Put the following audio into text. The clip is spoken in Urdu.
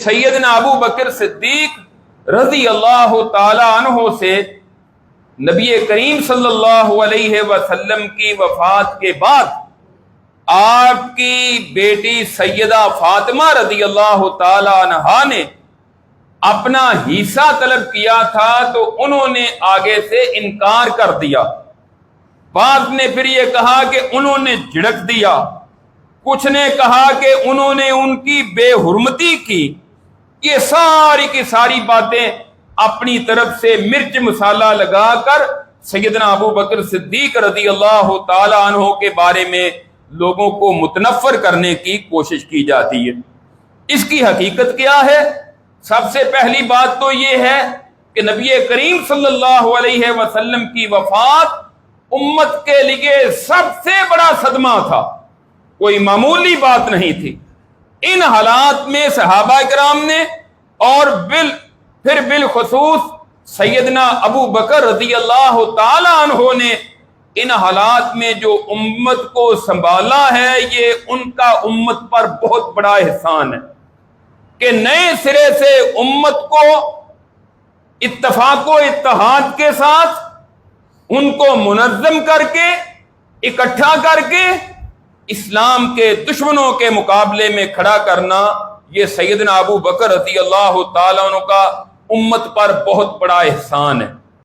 سیدنا ابو بکر صدیق رضی اللہ تعالی عنہ سے نبی کریم صلی اللہ علیہ وسلم کی وفات کے بعد آپ کی بیٹی سیدہ فاطمہ رضی اللہ تعالی عنہا نے اپنا حصہ طلب کیا تھا تو انہوں نے آگے سے انکار کر دیا. بعض نے پھر یہ کہا کہ انہوں نے جھڑک دیا، کچھ نے کہا کہ انہوں نے ان کی بے حرمتی کی. یہ ساری کی ساری باتیں اپنی طرف سے مرچ مسالہ لگا کر سیدنا ابو بکر صدیق رضی اللہ تعالی عنہ کے بارے میں لوگوں کو متنفر کرنے کی کوشش کی جاتی ہے. اس کی حقیقت کیا ہے؟ سب سے پہلی بات تو یہ ہے کہ نبی کریم صلی اللہ علیہ وسلم کی وفات امت کے لیے سب سے بڑا صدمہ تھا، کوئی معمولی بات نہیں تھی. ان حالات میں صحابہ کرام نے اور پھر بالخصوص سیدنا ابو بکر رضی اللہ تعالی عنہ نے ان حالات میں جو امت کو سنبھالا ہے، یہ ان کا امت پر بہت بڑا احسان ہے کہ نئے سرے سے امت کو اتفاق و اتحاد کے ساتھ ان کو منظم کر کے اکٹھا کر کے اسلام کے دشمنوں کے مقابلے میں کھڑا کرنا، یہ سیدنا ابو بکر رضی اللہ تعالیٰ عنہ کا امت پر بہت بڑا احسان ہے.